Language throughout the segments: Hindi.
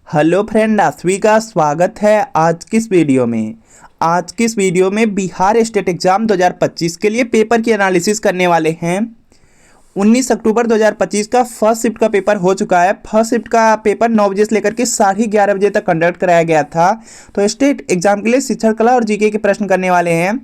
हेलो फ्रेंड, आसवी का स्वागत है आज की इस वीडियो में। आज की इस वीडियो में बिहार स्टेट एग्जाम 2025 के लिए पेपर की एनालिसिस करने वाले हैं। 19 अक्टूबर 2025 का फर्स्ट शिफ्ट का पेपर हो चुका है। फर्स्ट शिफ्ट का पेपर 9 बजे से लेकर के 11:30 बजे तक कंडक्ट कराया गया था। तो स्टेट एग्जाम के लिए शिक्षण कला और जीके के प्रश्न करने वाले हैं।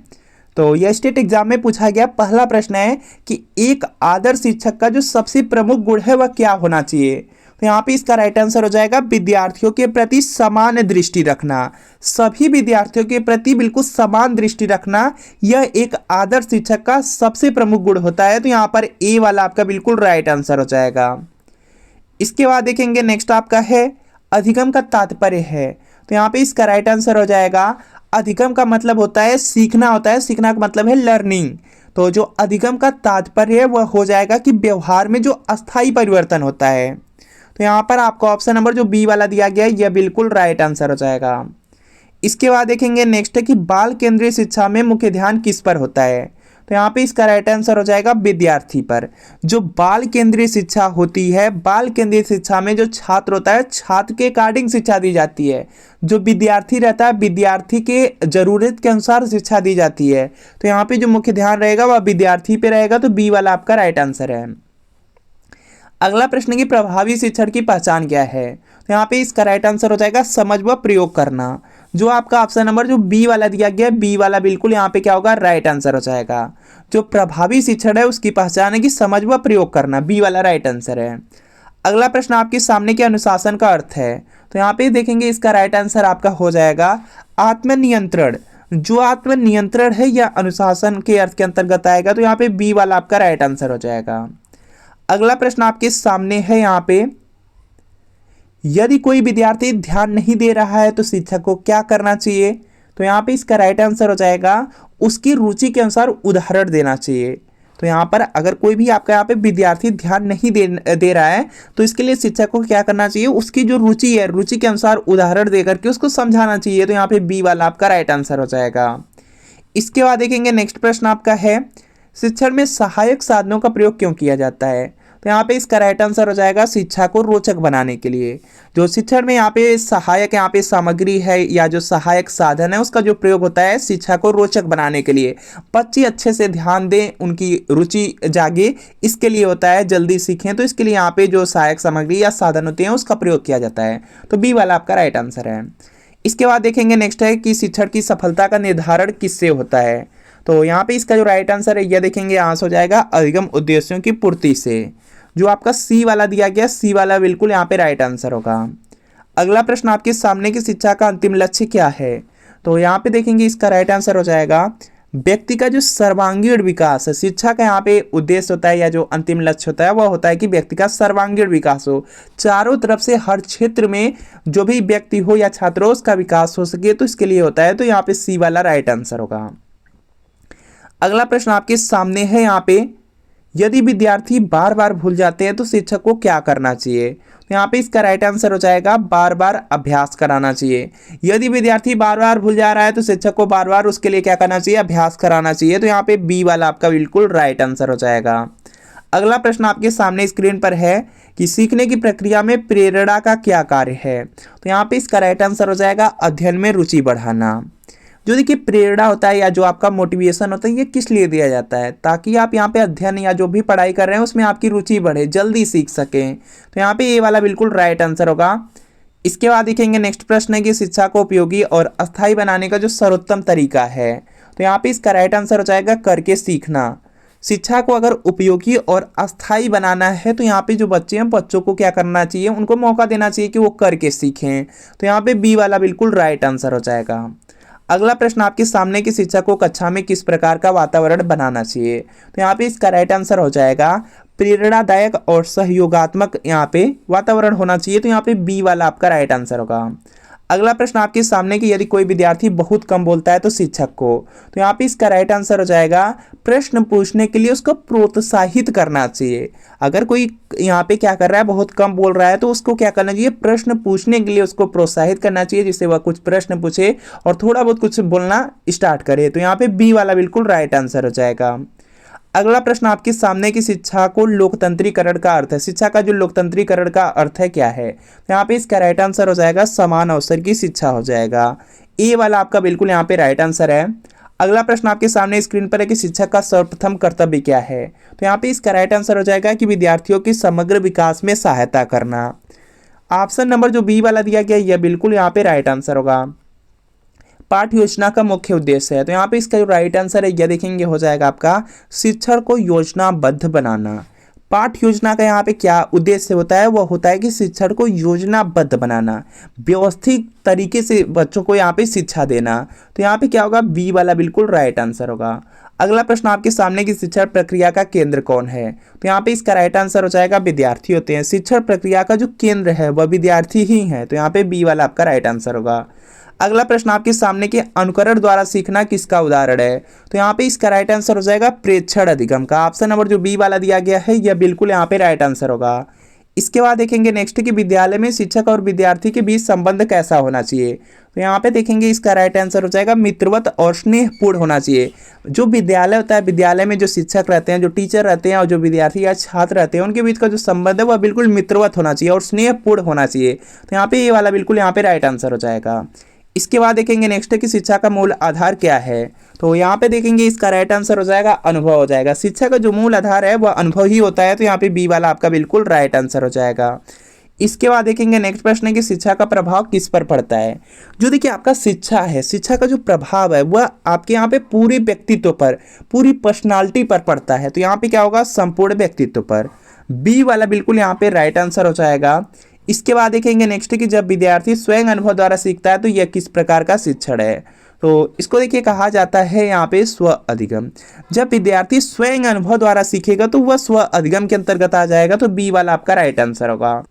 तो यह स्टेट एग्जाम में पूछा गया पहला प्रश्न है कि एक आदर्श शिक्षक का जो सबसे प्रमुख गुण है वह क्या होना चाहिए। तो यहाँ पे इसका राइट आंसर हो जाएगा विद्यार्थियों के प्रति समान दृष्टि रखना। सभी विद्यार्थियों के प्रति बिल्कुल समान दृष्टि रखना यह एक आदर्श शिक्षक का सबसे प्रमुख गुण होता है। तो यहाँ पर ए वाला आपका बिल्कुल राइट आंसर हो जाएगा। इसके बाद देखेंगे नेक्स्ट आपका है अधिगम का तात्पर्य है। तो यहाँ पे इसका राइट आंसर हो जाएगा अधिगम का मतलब होता है सीखना होता है। सीखना का मतलब है लर्निंग। तो जो अधिगम का तात्पर्य है वह हो जाएगा कि व्यवहार में जो अस्थायी परिवर्तन होता है। तो यहाँ पर आपको ऑप्शन नंबर जो बी वाला दिया गया है यह बिल्कुल राइट आंसर हो जाएगा। इसके बाद देखेंगे नेक्स्ट है कि बाल केंद्रीय शिक्षा में मुख्य ध्यान किस पर होता है। तो यहाँ पे इसका राइट आंसर हो जाएगा विद्यार्थी पर। जो बाल केंद्रीय शिक्षा होती है, बाल केंद्रीय शिक्षा में जो छात्र होता है छात्र के अकॉर्डिंग शिक्षा दी जाती है। जो विद्यार्थी रहता है विद्यार्थी के जरूरत के अनुसार शिक्षा दी जाती है। तो यहाँ पे जो मुख्य ध्यान रहेगा वह विद्यार्थी पे रहेगा। तो बी वाला आपका राइट आंसर है। अगला प्रश्न की प्रभावी शिक्षण की पहचान क्या है। तो यहाँ पे इसका राइट आंसर हो जाएगा समझ व प्रयोग करना। जो आपका ऑप्शन नंबर जो बी वाला दिया गया है बी वाला बिल्कुल यहाँ पे क्या होगा राइट आंसर हो जाएगा। जो प्रभावी शिक्षण है उसकी पहचान है कि समझ व प्रयोग करना। बी वाला राइट आंसर है। अगला प्रश्न आपके सामने के अनुशासन का अर्थ है। तो यहाँ पे देखेंगे इसका राइट आंसर आपका हो जाएगा आत्मनियंत्रण। जो आत्मनियंत्रण है यह अनुशासन के अर्थ के अंतर्गत आएगा। तो यहाँ पे बी वाला आपका राइट आंसर हो जाएगा। अगला प्रश्न आपके सामने है यहाँ पे यदि कोई विद्यार्थी ध्यान नहीं दे रहा है तो शिक्षक को क्या करना चाहिए। तो यहाँ पे इसका राइट आंसर हो जाएगा उसकी रुचि के अनुसार उदाहरण देना चाहिए। तो यहाँ पर अगर कोई भी आपका यहाँ पे विद्यार्थी ध्यान नहीं दे रहा है तो इसके लिए शिक्षक को क्या करना चाहिए, उसकी जो रुचि है रुचि के अनुसार उदाहरण दे करके उसको समझाना चाहिए। तो यहाँ पे बी वाला आपका राइट आंसर हो जाएगा। इसके बाद देखेंगे नेक्स्ट प्रश्न आपका है शिक्षण में सहायक साधनों का प्रयोग क्यों किया जाता है। तो यहाँ पे इसका राइट आंसर हो जाएगा शिक्षा को रोचक बनाने के लिए। जो शिक्षण में यहाँ पे सहायक यहाँ पे सामग्री है या जो सहायक साधन है उसका जो प्रयोग होता है शिक्षा को रोचक बनाने के लिए। बच्चे अच्छे से ध्यान दें, उनकी रुचि जागे, इसके लिए होता है, जल्दी सीखें। तो इसके लिए यहाँ पे जो सहायक सामग्री या साधन होते हैं उसका प्रयोग किया जाता है। तो बी वाला आपका राइट आंसर है। इसके बाद देखेंगे नेक्स्ट है कि शिक्षण की सफलता का निर्धारण किससे होता है। तो यहाँ पे इसका जो राइट आंसर है यह देखेंगे आंसर हो जाएगा अधिगम उद्देश्यों की पूर्ति से। जो आपका सी वाला दिया गया सी वाला बिल्कुल यहाँ पे राइट आंसर होगा। अगला प्रश्न आपके सामने की शिक्षा का अंतिम लक्ष्य क्या है। तो यहाँ पे देखेंगे इसका राइट आंसर हो जाएगा व्यक्ति का जो सर्वांगीण विकास है। शिक्षा का यहाँ पे उद्देश्य होता है या जो अंतिम लक्ष्य होता है वह होता है कि व्यक्ति का सर्वांगीण विकास हो, चारों तरफ से हर क्षेत्र में जो भी व्यक्ति हो या छात्र हो उसका विकास हो सके। तो इसके लिए होता है। तो यहाँ पे सी वाला राइट आंसर होगा। अगला प्रश्न आपके सामने है यहाँ पे यदि विद्यार्थी बार बार भूल जाते हैं तो शिक्षक को क्या करना चाहिए। तो यहाँ पे इसका राइट आंसर हो जाएगा बार बार अभ्यास कराना चाहिए। यदि विद्यार्थी बार बार भूल जा रहा है तो शिक्षक को बार बार उसके लिए क्या करना चाहिए, अभ्यास कराना चाहिए। तो यहाँ पे बी वाला आपका बिल्कुल राइट आंसर हो जाएगा। अगला प्रश्न आपके सामने स्क्रीन पर है कि सीखने की प्रक्रिया में प्रेरणा का क्या कार्य है। तो यहाँ पे इसका राइट आंसर हो जाएगा अध्ययन में रुचि बढ़ाना। जो देखिए प्रेरणा होता है या जो आपका मोटिवेशन होता है ये किस लिए दिया जाता है, ताकि आप यहाँ पे अध्ययन या जो भी पढ़ाई कर रहे हैं उसमें आपकी रुचि बढ़े, जल्दी सीख सकें। तो यहाँ पे ये वाला बिल्कुल राइट आंसर होगा। इसके बाद देखेंगे नेक्स्ट प्रश्न है कि शिक्षा को उपयोगी और अस्थायी बनाने का जो सर्वोत्तम तरीका है। तो यहाँ पे इसका राइट आंसर हो जाएगा करके सीखना। शिक्षा को अगर उपयोगी और अस्थायी बनाना है तो यहाँ पे जो बच्चे हैं बच्चों को क्या करना चाहिए, उनको मौका देना चाहिए कि वो करके सीखें। तो यहाँ पे बी वाला बिल्कुल राइट आंसर हो जाएगा। अगला प्रश्न आपके सामने की शिक्षा को कक्षा में किस प्रकार का वातावरण बनाना चाहिए। तो यहाँ पे इसका राइट आंसर हो जाएगा प्रेरणादायक और सहयोगात्मक यहाँ पे वातावरण होना चाहिए। तो यहाँ पे बी वाला आपका राइट आंसर होगा। अगला प्रश्न आपके सामने कि यदि कोई विद्यार्थी बहुत कम बोलता है तो शिक्षक को। तो यहाँ पे इसका राइट आंसर हो जाएगा प्रश्न पूछने के लिए उसको प्रोत्साहित करना चाहिए। अगर कोई यहाँ पे क्या कर रहा है, बहुत कम बोल रहा है, तो उसको क्या करना चाहिए, प्रश्न पूछने के लिए उसको प्रोत्साहित करना चाहिए जिससे वह कुछ प्रश्न पूछे और थोड़ा बहुत कुछ बोलना स्टार्ट करे। तो यहाँ पे बी वाला बिल्कुल राइट आंसर हो जाएगा। अगला प्रश्न आपके सामने की शिक्षा को लोकतंत्रीकरण का अर्थ है। शिक्षा का जो लोकतंत्रीकरण का अर्थ है क्या है, तो यहाँ पे इसका राइट आंसर हो जाएगा समान अवसर की शिक्षा हो जाएगा। ए वाला आपका बिल्कुल यहाँ पे राइट आंसर है। अगला प्रश्न आपके सामने स्क्रीन पर है कि शिक्षक का सर्वप्रथम कर्तव्य क्या है, तो यहाँ पे इसका राइट आंसर हो जाएगा कि विद्यार्थियों के समग्र विकास में सहायता करना। ऑप्शन नंबर जो बी वाला दिया गया यह बिल्कुल यहाँ पे राइट आंसर होगा। पाठ योजना का मुख्य उद्देश्य है, तो यहाँ पे इसका जो राइट आंसर है यह देखेंगे हो जाएगा आपका शिक्षण को योजनाबद्ध बनाना। पाठ योजना का यहाँ पे क्या उद्देश्य होता है, वह होता है कि शिक्षण को योजनाबद्ध बनाना, व्यवस्थित तरीके से बच्चों को यहाँ पे शिक्षा देना। तो यहाँ पे क्या होगा, बी वाला बिल्कुल राइट आंसर होगा। अगला प्रश्न आपके सामने की शिक्षण प्रक्रिया का केंद्र कौन है, तो यहाँ पे इसका राइट आंसर हो जाएगा विद्यार्थी होते हैं। शिक्षण प्रक्रिया का जो केंद्र है वह विद्यार्थी ही है, तो यहाँ पे बी वाला आपका राइट आंसर होगा। अगला प्रश्न आपके सामने के अनुकरण द्वारा सीखना किसका उदाहरण है, तो यहाँ पे इसका राइट आंसर हो जाएगा प्रेक्षण अधिगम का। ऑप्शन नंबर जो बी वाला दिया गया है यह बिल्कुल यहाँ पे राइट आंसर होगा। इसके बाद देखेंगे नेक्स्ट कि विद्यालय में शिक्षक और विद्यार्थी के बीच संबंध कैसा होना चाहिए, तो यहाँ पे देखेंगे इसका राइट आंसर हो जाएगा मित्रवत और स्नेहपूर्ण होना चाहिए। जो विद्यालय होता है, विद्यालय में जो शिक्षक रहते हैं, जो टीचर रहते हैं और जो विद्यार्थी या छात्र रहते हैं, उनके बीच का जो संबंध है वह बिल्कुल मित्रवत होना चाहिए और स्नेहपूर्ण होना चाहिए। तो यहाँ पे ये वाला बिल्कुल यहाँ पे राइट आंसर हो जाएगा। इसके बाद देखेंगे नेक्स्ट है कि शिक्षा का मूल आधार क्या है, तो यहाँ पे देखेंगे इसका राइट आंसर हो जाएगा अनुभव हो जाएगा। शिक्षा का जो मूल आधार है वह अनुभव ही होता है, तो यहाँ पे बी वाला आपका बिल्कुल राइट आंसर हो जाएगा। इसके बाद देखेंगे नेक्स्ट प्रश्न है कि शिक्षा का प्रभाव किस पर पड़ता है। जो देखिए आपका शिक्षा है, शिक्षा का जो प्रभाव है वह आपके यहाँ पे पूरे व्यक्तित्व पर, पूरी पर्सनालिटी पर पड़ता है, तो यहाँ पे क्या होगा, संपूर्ण व्यक्तित्व पर। बी वाला बिल्कुल यहाँ पे राइट आंसर हो जाएगा। इसके बाद देखेंगे नेक्स्ट कि जब विद्यार्थी स्वयं अनुभव द्वारा सीखता है तो यह किस प्रकार का शिक्षण है, तो इसको देखिए कहा जाता है यहाँ पे स्व अधिगम। जब विद्यार्थी स्वयं अनुभव द्वारा सीखेगा तो वह स्व अधिगम के अंतर्गत आ जाएगा, तो बी वाला आपका राइट आंसर होगा।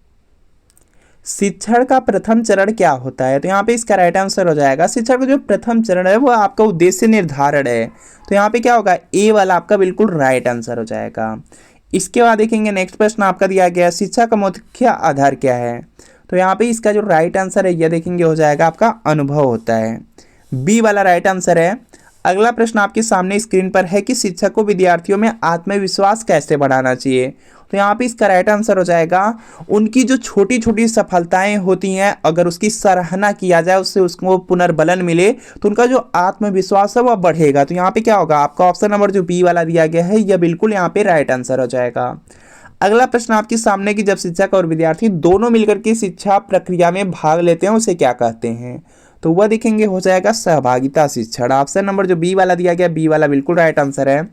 शिक्षण का प्रथम चरण क्या होता है, तो यहाँ पे इसका राइट आंसर हो जाएगा शिक्षण का जो प्रथम चरण है वह आपका उद्देश्य निर्धारण है, तो यहाँ पे क्या होगा, ए वाला आपका बिल्कुल राइट आंसर हो जाएगा। इसके बाद देखेंगे नेक्स्ट प्रश्न आपका दिया गया शिक्षा का मुख्य आधार क्या है, तो यहाँ पे इसका जो राइट आंसर है यह देखेंगे हो जाएगा आपका अनुभव होता है। बी वाला राइट आंसर है। अगला प्रश्न आपके सामने स्क्रीन पर है कि शिक्षक को विद्यार्थियों में आत्मविश्वास कैसे बढ़ाना चाहिए, तो यहाँ पे इसका राइट आंसर हो जाएगा उनकी जो छोटी छोटी सफलताएं होती हैं अगर उसकी सराहना किया जाए, उससे उसको पुनर्बलन मिले तो उनका जो आत्मविश्वास है वह बढ़ेगा। तो यहाँ पे क्या होगा, आपका ऑप्शन नंबर जो बी वाला दिया गया है यह बिल्कुल यहाँ पे राइट आंसर हो जाएगा। अगला प्रश्न आपके सामने कि जब शिक्षक और विद्यार्थी दोनों मिलकर के शिक्षा प्रक्रिया में भाग लेते हैं उसे क्या कहते हैं, तो वह देखेंगे हो जाएगा सहभागिता शिक्षण। ऑप्शन नंबर जो बी वाला दिया गया, बी वाला बिल्कुल राइट आंसर है।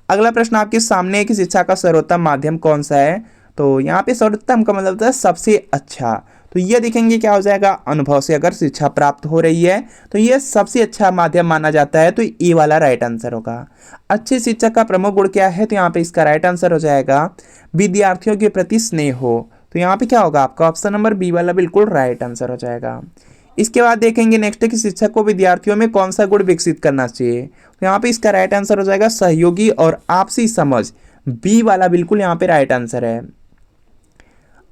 अगला प्रश्न आपके सामने है कि शिक्षा का सर्वोत्तम माध्यम कौन सा है, तो यहाँ पे सर्वोत्तम का मतलब होता है सबसे अच्छा, तो ये देखेंगे क्या हो जाएगा, अनुभव से अगर शिक्षा प्राप्त हो रही है तो ये सबसे अच्छा माध्यम माना जाता है, तो ए वाला राइट आंसर होगा। अच्छे शिक्षक का प्रमुख गुण क्या है, तो यहाँ पे इसका राइट आंसर हो जाएगा विद्यार्थियों के प्रति स्नेह हो, तो यहाँ पे क्या होगा, आपका ऑप्शन नंबर बी वाला बिल्कुल राइट आंसर हो जाएगा। इसके बाद देखेंगे नेक्स्ट है कि शिक्षक को विद्यार्थियों में कौन सा गुण विकसित करना चाहिए, तो यहाँ पे इसका राइट आंसर हो जाएगा सहयोगी और आपसी समझ। बी वाला बिल्कुल यहाँ पे राइट आंसर है।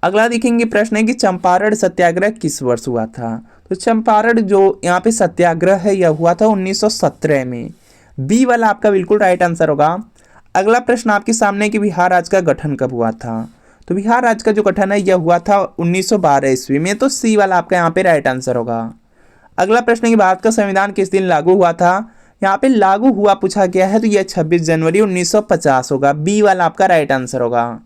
अगला देखेंगे प्रश्न है कि चंपारण सत्याग्रह किस वर्ष हुआ था, तो चंपारण जो यहाँ पे सत्याग्रह है यह हुआ था 1917 में। बी वाला आपका बिल्कुल राइट आंसर होगा। अगला प्रश्न आपके सामने कि बिहार राज्य का गठन कब हुआ था, तो बिहार राज्य का जो गठन है यह हुआ था 1912 ईस्वी में, तो सी वाला आपका यहाँ पे राइट आंसर होगा। अगला प्रश्न है कि भारत का संविधान किस दिन लागू हुआ था, यहाँ पे लागू हुआ पूछा गया है, तो यह 26 जनवरी 1950 होगा। बी वाला आपका राइट आंसर होगा।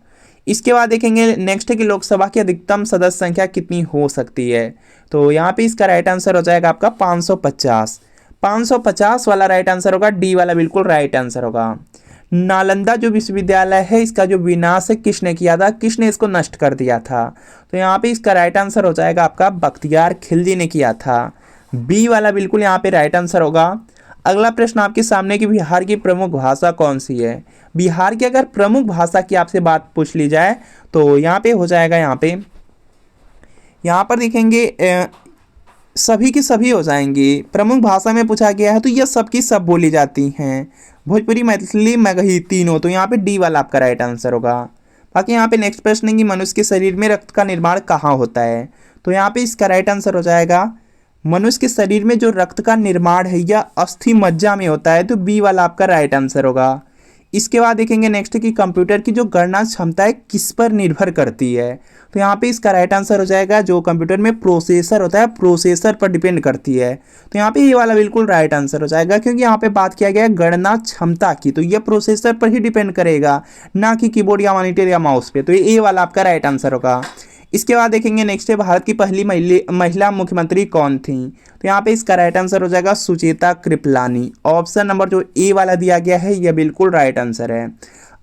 इसके बाद देखेंगे नेक्स्ट है कि लोकसभा की अधिकतम सदस्य संख्या कितनी हो सकती है, तो यहाँ पे इसका राइट आंसर हो जाएगा आपका 550। 550 वाला राइट आंसर होगा। डी वाला बिल्कुल राइट आंसर होगा। नालंदा जो विश्वविद्यालय है इसका जो विनाश किसने किया था, किसने इसको नष्ट कर दिया था, तो यहाँ पे इसका राइट आंसर हो जाएगा आपका बख्तियार खिलजी ने किया था। बी वाला बिल्कुल यहाँ पे राइट आंसर होगा। अगला प्रश्न आपके सामने कि बिहार की प्रमुख भाषा कौन सी है। बिहार की अगर प्रमुख भाषा की आपसे बात पूछ ली जाए तो यहाँ पे हो जाएगा, यहाँ पर देखेंगे सभी की सभी हो जाएंगी। प्रमुख भाषा में पूछा गया है तो यह सबकी सब बोली जाती हैं, भोजपुरी, मैथिली, मगही तीनों, तो यहाँ पे डी वाला आपका राइट आंसर होगा। बाकी यहाँ पे नेक्स्ट प्रश्न है कि मनुष्य के शरीर में रक्त का निर्माण कहाँ होता है, तो यहाँ पे इसका राइट आंसर हो जाएगा मनुष्य के शरीर में जो रक्त का निर्माण है यह अस्थि मज्जा में होता है, तो बी वाला आपका राइट आंसर होगा। इसके बाद देखेंगे नेक्स्ट कि कंप्यूटर की जो गणना क्षमता है किस पर निर्भर करती है। तो यहाँ पे इसका राइट आंसर हो जाएगा जो कंप्यूटर में प्रोसेसर होता है, प्रोसेसर पर डिपेंड करती है। तो यहाँ पे ये वाला बिल्कुल राइट आंसर हो जाएगा, क्योंकि यहाँ पे बात किया गया है गणना क्षमता की, तो ये प्रोसेसर पर ही डिपेंड करेगा, ना कि कीबोर्ड या मॉनिटर या माउस पे। तो ये वाला आपका राइट आंसर होगा। इसके बाद देखेंगे नेक्स्ट है भारत की पहली महिला मुख्यमंत्री कौन थी। तो यहाँ पे इसका राइट आंसर हो जाएगा सुचेता कृपलानी। ऑप्शन नंबर जो ए वाला दिया गया है यह बिल्कुल राइट आंसर है।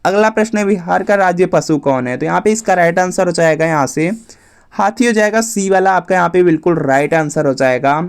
अगला प्रश्न है बिहार का राज्य पशु कौन है। तो यहाँ पे इसका राइट आंसर हो जाएगा यहाँ से हाथी हो जाएगा, सी वाला आपका यहाँ पे बिल्कुल राइट आंसर हो जाएगा।